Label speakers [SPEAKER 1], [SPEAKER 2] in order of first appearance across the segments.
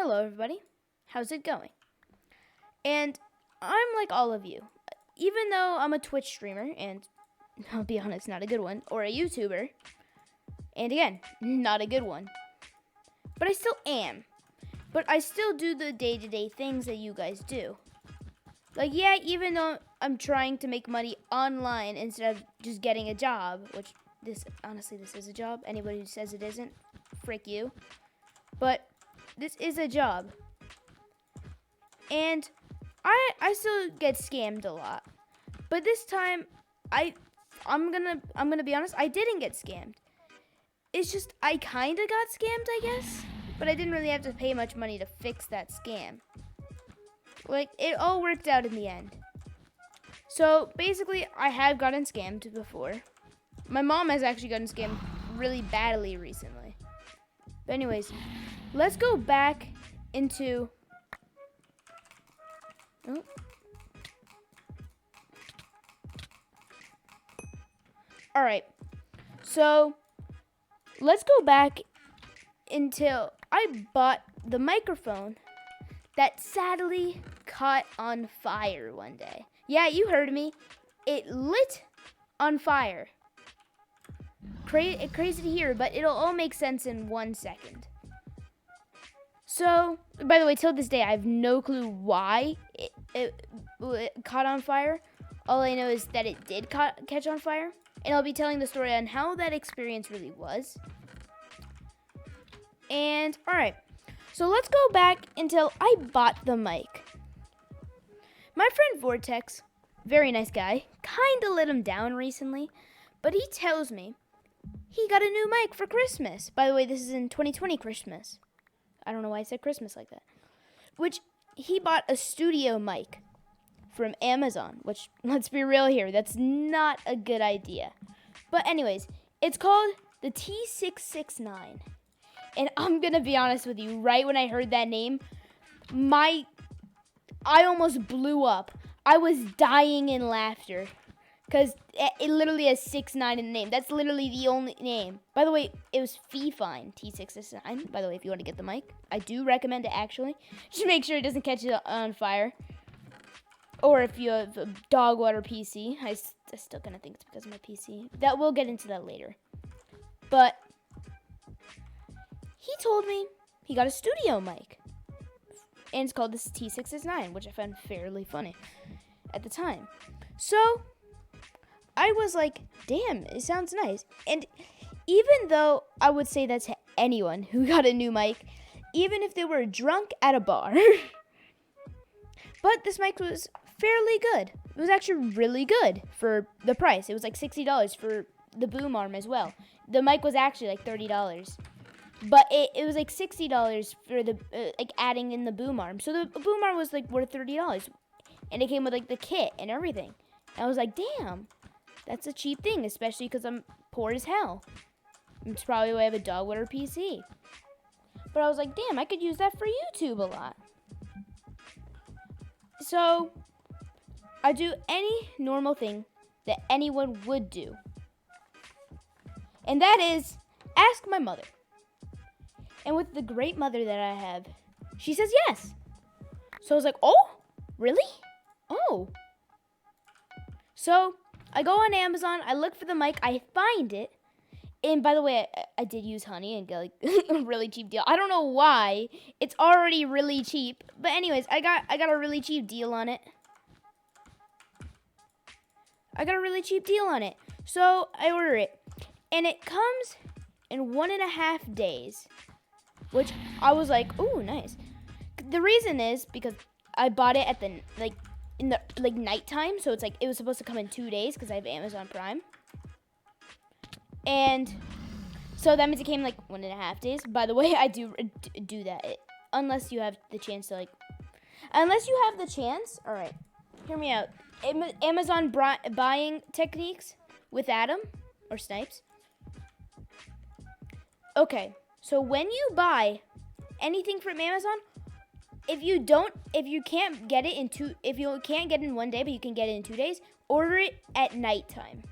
[SPEAKER 1] Hello everybody, how's it going? And I'm like all of you. Even though I'm a Twitch streamer, and I'll be honest, not a good one, or a YouTuber, and again, not a good one, but I still am. But I still do the day-to-day things that you guys do. Like, yeah, even though I'm trying to make money online instead of just getting a job, which honestly, this is a job. Anybody who says it isn't, frick you. But this is a job. And I still get scammed a lot. But this time, I'm gonna be honest, I didn't get scammed. It's just I kinda got scammed, I guess. But I didn't really have to pay much money to fix that scam. Like, it all worked out in the end. So basically, I have gotten scammed before. My mom has actually gotten scammed really badly recently. But anyways, let's go back into... Oh. Alright, so let's go back until I bought the microphone that sadly caught on fire one day. Yeah, you heard me. It lit on fire. Crazy to hear, but it'll all make sense in 1 second. So, by the way, till this day, I have no clue why it caught on fire. All I know is that it did catch on fire, and I'll be telling the story on how that experience really was. And, alright, so let's go back until I bought the mic. My friend Vortex, very nice guy, kinda let him down recently, but he tells me he got a new mic for Christmas. By the way, this is in 2020 Christmas. I don't know why I said Christmas like that. Which, he bought a studio mic from Amazon, which, let's be real here, that's not a good idea. But anyways, it's called the T669. And I'm gonna be honest with you, right when I heard that name, I almost blew up. I was dying in laughter. Because it literally has 69 in the name. That's literally the only name. By the way, it was fine T669. By the way, if you want to get the mic, I do recommend it actually. Just make sure it doesn't catch it on fire. Or if you have a dog water PC. I'm still going to think it's because of my PC. We'll get into that later. But he told me he got a studio mic. And it's called this T669, which I found fairly funny at the time. So I was like, damn, it sounds nice. And even though I would say that to anyone who got a new mic, even if they were drunk at a bar, but this mic was fairly good. It was actually really good for the price. It was like $60 for the boom arm as well. The mic was actually like $30. But it was like $60 for the like adding in the boom arm. So the boom arm was like worth $30. And it came with like the kit and everything. And I was like, damn. That's a cheap thing, especially because I'm poor as hell. It's probably why I have a dog water PC. But I was like, damn, I could use that for YouTube a lot. So, I do any normal thing that anyone would do. And that is, ask my mother. And with the great mother that I have, she says yes. So I was like, oh, really? Oh. So I go on Amazon, I look for the mic, I find it, and by the way, I did use Honey and get like a really cheap deal. I don't know why, it's already really cheap, but anyways, I got a really cheap deal on it. So I order it, and it comes in 1.5 days, which I was like, ooh, nice. The reason is because I bought it at the in the nighttime, so it's like it was supposed to come in 2 days because I have Amazon Prime, and so that means it came like 1.5 days. By the way, I do that unless you have the chance to all right, hear me out. Amazon buying techniques with Adam or Snipes. Okay, so when you buy anything from Amazon, if you can't get it in 1 day, but you can get it in 2 days, order it at nighttime.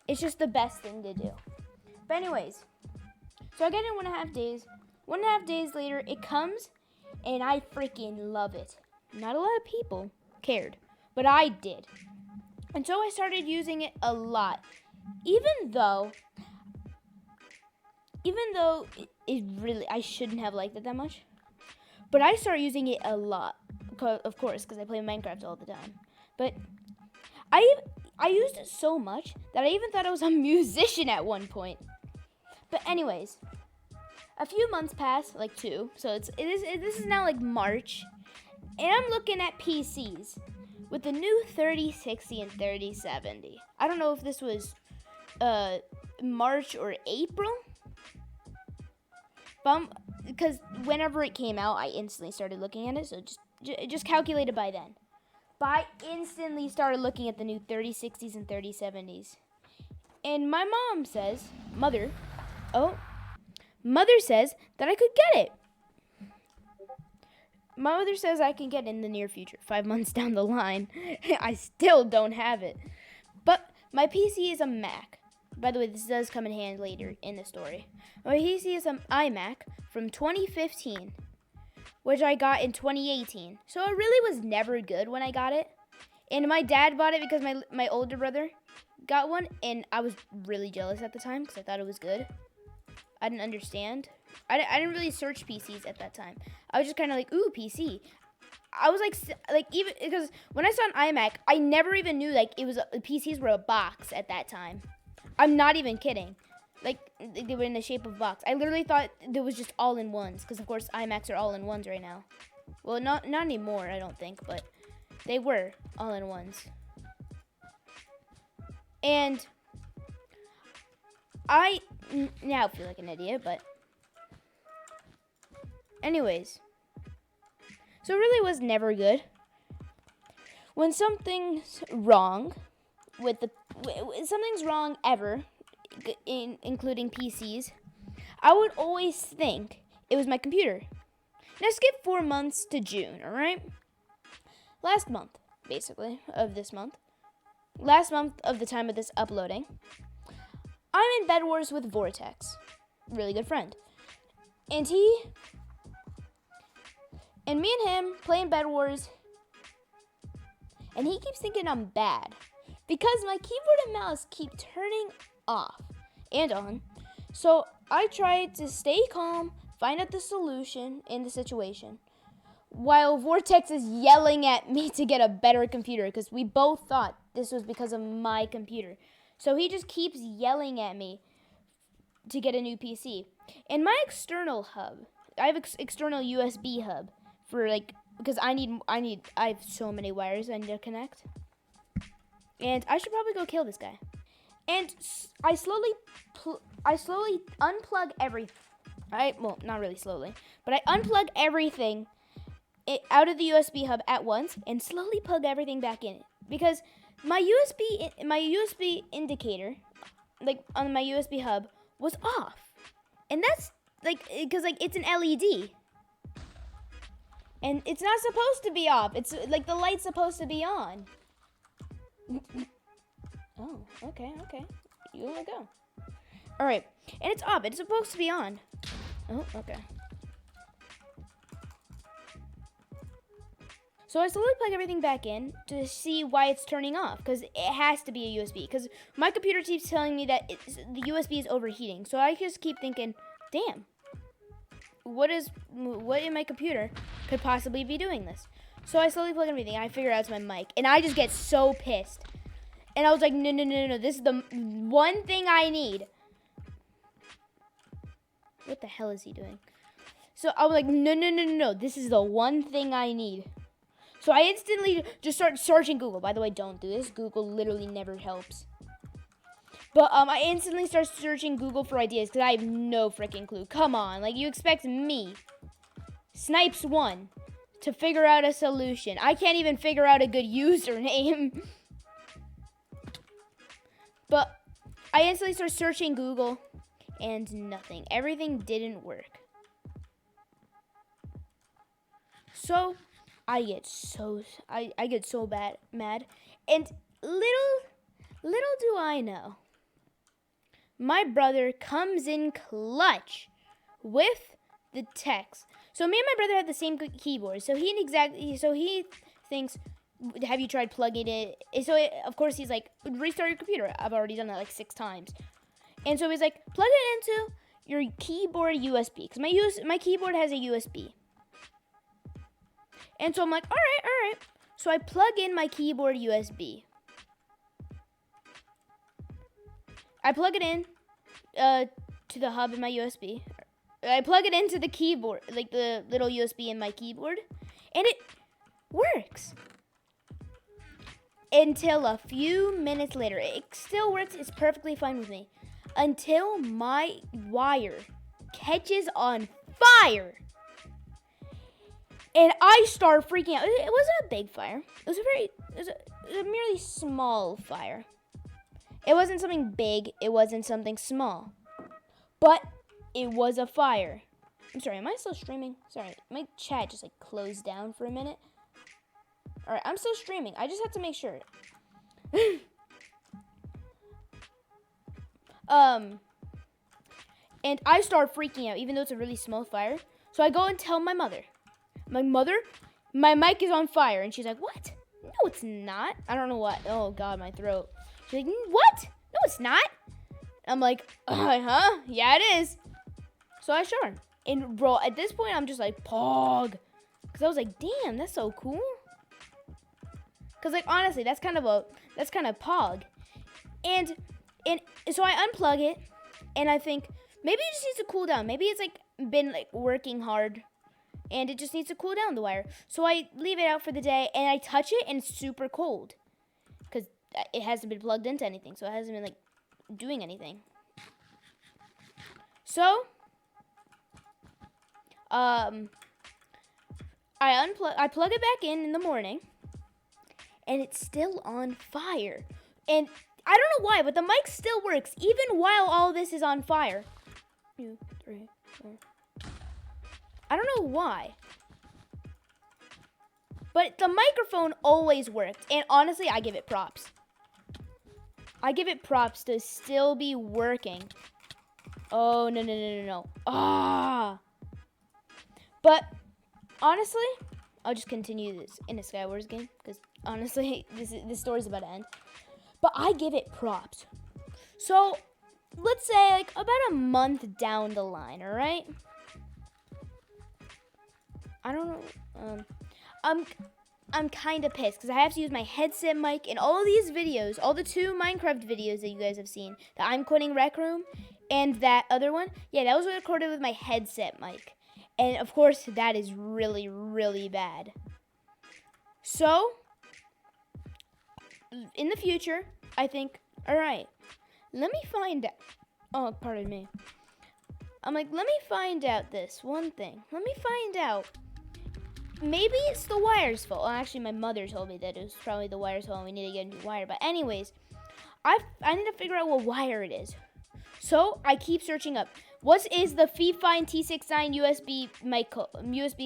[SPEAKER 1] It's just the best thing to do. But anyways, so I get it in 1.5 days, 1.5 days later, it comes, and I freaking love it. Not a lot of people cared, but I did. And so I started using it a lot. Even though it really, I shouldn't have liked it that much. But I started using it a lot, of course, because I play Minecraft all the time. But I used it so much that I even thought I was a musician at one point. But anyways, a few months passed, like 2. So this is now like March, and I'm looking at PCs with the new 3060 and 3070. I don't know if this was March or April, because whenever it came out, I instantly started looking at it. So just calculate it by then. But I instantly started looking at the new 3060s and 3070s. And my mom says, Mother says that I could get it. My mother says I can get it in the near future, 5 months down the line. I still don't have it. But my PC is a Mac. By the way, this does come in hand later in the story. My PC is an iMac from 2015, which I got in 2018. So it really was never good when I got it. And my dad bought it because my older brother got one, and I was really jealous at the time because I thought it was good. I didn't understand. I didn't really search PCs at that time. I was just kind of like, ooh, PC. I was like even because when I saw an iMac, I never even knew like it was PCs were a box at that time. I'm not even kidding. Like they were in the shape of a box. I literally thought there was just all-in-ones because of course iMacs are all-in-ones right now. Well, not anymore, I don't think, but they were all-in-ones. And I now feel like an idiot, but anyways. So it really was never good. When something's wrong something's wrong ever, including PCs, I would always think it was my computer. Now skip 4 months to June, all right? Last month, basically, of this month. Last month of the time of this uploading. I'm in Bedwars with Vortex, really good friend. And me and him playing Bedwars, and he keeps thinking I'm bad because my keyboard and mouse keep turning off and on. So I tried to stay calm, find out the solution in the situation, while Vortex is yelling at me to get a better computer because we both thought this was because of my computer. So he just keeps yelling at me to get a new PC. And my external hub, I have external USB hub for like, because I have so many wires I need to connect. And I should probably go kill this guy. And I slowly unplug everything. Well, not really slowly, but I unplug everything out of the USB hub at once and slowly plug everything back in. Because my USB indicator, like on my USB hub, was off. And that's like, because like it's an LED. And it's not supposed to be off. It's like the light's supposed to be on. Oh, okay. You wanna go. Alright. And it's off. It's supposed to be on. Oh, okay. So I slowly plug everything back in to see why it's turning off. Because it has to be a USB. Because my computer keeps telling me that the USB is overheating. So I just keep thinking, damn. What in my computer could possibly be doing this? So I slowly plug everything. I figure out it's my mic. And I just get so pissed. And I was like, no. This is the one thing I need. What the hell is he doing? So I was like, no. This is the one thing I need. So I instantly just start searching Google. By the way, don't do this. Google literally never helps. But I instantly start searching Google for ideas because I have no freaking clue. Come on, like you expect me, Snipes1, to figure out a solution. I can't even figure out a good username. But I instantly start searching Google and nothing. Everything didn't work. So I get so mad. And little do I know, my brother comes in clutch with the text. So me and my brother had the same keyboard. So he thinks, have you tried plugging it? Of course he's like, restart your computer. I've already done that like 6 times. And so he's like, plug it into your keyboard USB, because my keyboard has a USB. And so I'm like, all right. So I plug in my keyboard USB. I plug it in to the hub in my USB. I plug it into the keyboard, like the little USB in my keyboard, and it works. Until a few minutes later. It still works. It's perfectly fine with me. Until my wire catches on fire. And I start freaking out. It wasn't a big fire. It was a merely small fire. It wasn't something big. It wasn't something small. But it was a fire. I'm sorry, am I still streaming? Sorry, my chat just like closed down for a minute. Alright, I'm still streaming. I just have to make sure. And I start freaking out, even though it's a really small fire. So I go and tell my mother. My mic is on fire. And she's like, what? No, it's not. I don't know what. Oh, God, my throat. She's like, what? No, it's not. I'm like, huh? Yeah, it is. So I show her. And, bro, at this point, I'm just like, pog. Because I was like, damn, that's so cool. Because, like, honestly, that's kind of pog. And so I unplug it. And I think, maybe it just needs to cool down. Maybe it's, like, been, like, working hard. And it just needs to cool down, the wire. So I leave it out for the day. And I touch it, and it's super cold. Because it hasn't been plugged into anything. So it hasn't been, like, doing anything. So, I plug it back in the morning. And it's still on fire. And I don't know why, but the mic still works, even while all this is on fire. 2, 3, 4. I don't know why. But the microphone always worked. And honestly, I give it props. I give it props to still be working. Oh, no. Ah. But honestly, I'll just continue this in a Skywars game. Because honestly, this story's about to end. But I give it props. So, let's say like about a month down the line, alright? I don't know. I'm kind of pissed because I have to use my headset mic in all these videos, all the 2 Minecraft videos that you guys have seen. The I'm Quitting Rec Room and that other one. Yeah, that was recorded with my headset mic. And of course, that is really, really bad. So, in the future, I think, alright, let me find out. Oh, pardon me. I'm like, let me find out this one thing. Let me find out. Maybe it's the wire's fault. Well, actually, my mother told me that it was probably the wire's fault and we need to get a new wire. But anyways, I need to figure out what wire it is. So, I keep searching up. What is the Fifine T69 USB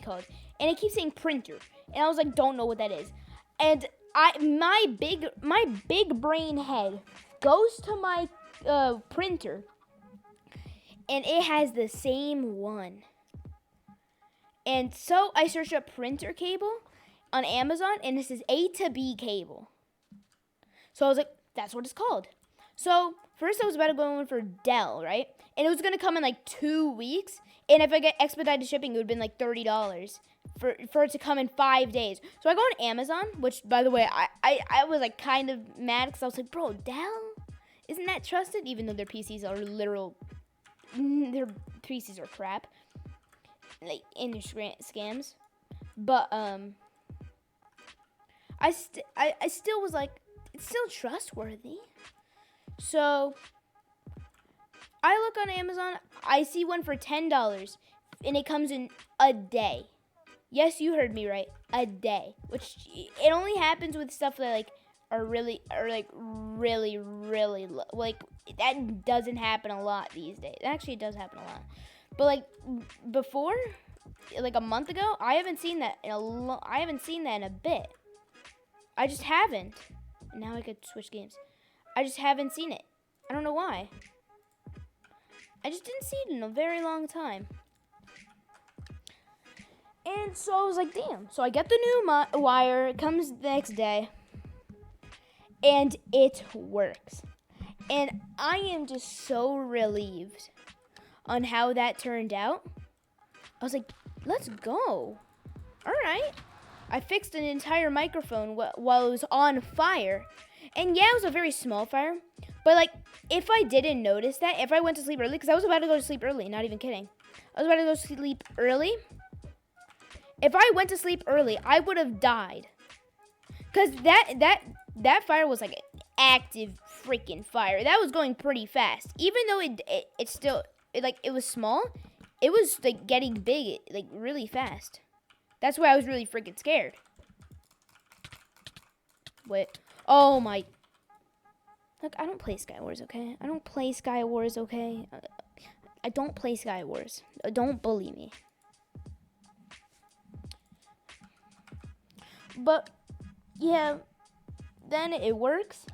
[SPEAKER 1] code? And it keeps saying printer. And I was like, don't know what that is. And my big brain head goes to my printer. And it has the same one. And so I searched up printer cable on Amazon, and this is A to B cable. So I was like, that's what it's called. So first I was about to go in for Dell, right? And it was going to come in like 2 weeks. And if I get expedited shipping, it would have been like $30 for it to come in 5 days. So I go on Amazon, which, by the way, I was like kind of mad because I was like, bro, Dell? Isn't that trusted? Even though their PCs are their PCs are crap. Like, industry scams. But, I still was like, it's still trustworthy. So, I look on Amazon, I see one for $10, and it comes in a day. Yes, you heard me right, a day. Which, it only happens with stuff that, like, are really low. Like, that doesn't happen a lot these days. Actually, it does happen a lot. But like before, like a month ago, I haven't seen that in a bit. I just haven't. Now I could switch games. I just haven't seen it. I don't know why. I just didn't see it in a very long time. And so I was like, damn. So I get the new wire. It comes the next day. And it works. And I am just so relieved on how that turned out. I was like, let's go. All right. I fixed an entire microphone while it was on fire. And yeah, it was a very small fire. But like, if I didn't notice that, if I went to sleep early, because I was about to go to sleep early, not even kidding. I was about to go to sleep early. If I went to sleep early, I would have died. Because that fire was like an active freaking fire. That was going pretty fast. Even though it still, it was small, it was like getting big, like really fast. That's why I was really freaking scared. Wait. Oh my. Look, I don't play Sky Wars, okay? I don't play Sky Wars, okay? I don't play Sky Wars. Don't bully me. But, yeah, then it works.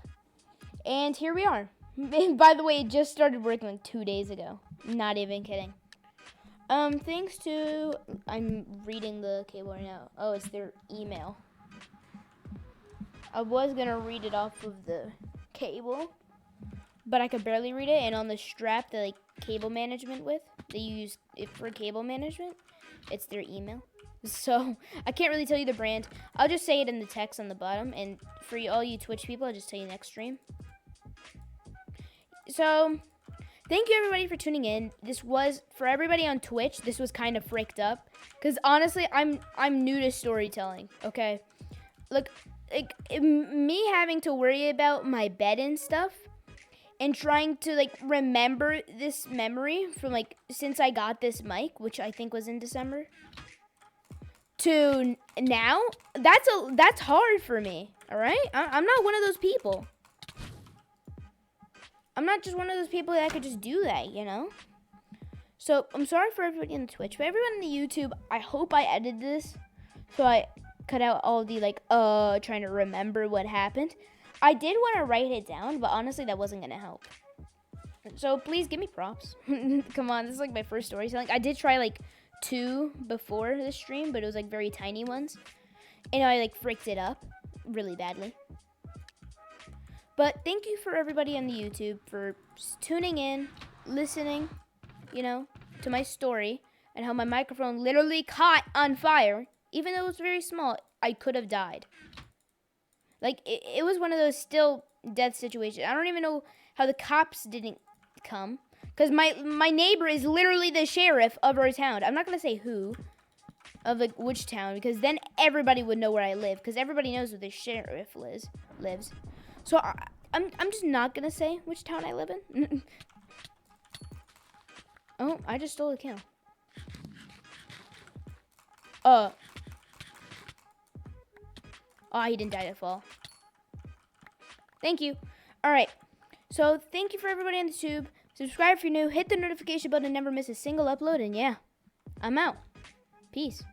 [SPEAKER 1] And here we are. By the way, it just started working like 2 days ago. Not even kidding. Thanks to, I'm reading the cable right now. Oh, it's their email. I was gonna read it off of the cable, but I could barely read it. And on the strap that like cable management with, they use it for cable management. It's their email. So I can't really tell you the brand. I'll just say it in the text on the bottom. And for all you Twitch people, I'll just tell you next stream. So thank you everybody for tuning in. This was, for everybody on Twitch, this was kind of fricked up. Because honestly, I'm new to storytelling, okay? Like me having to worry about my bed and stuff. And trying to like remember this memory from like since I got this mic, which I think was in December. To now, that's hard for me, all right? I'm not one of those people. I'm not just one of those people that could just do that, you know? So, I'm sorry for everybody on the Twitch, but everyone on the YouTube, I hope I edited this so I cut out all the, like, trying to remember what happened. I did want to write it down, but honestly, that wasn't going to help. So, please give me props. Come on, this is, like, my first storytelling. I did try, like, 2 before the stream, but it was like very tiny ones, and I like fricked it up really badly. But thank you for everybody on the YouTube for tuning in, listening, you know, to my story and how my microphone literally caught on fire. Even though it was very small, I could have died. Like it was one of those still death situations. I don't even know how the cops didn't come. Because my neighbor is literally the sheriff of our town. I'm not going to say who, of like which town, because then everybody would know where I live. Because everybody knows where the sheriff lives. So I'm just not going to say which town I live in. Oh, I just stole a kill. Oh, he didn't die to fall. Thank you. All right. So thank you for everybody on the YouTube. Subscribe if you're new. Hit the notification button and never miss a single upload. And yeah, I'm out. Peace.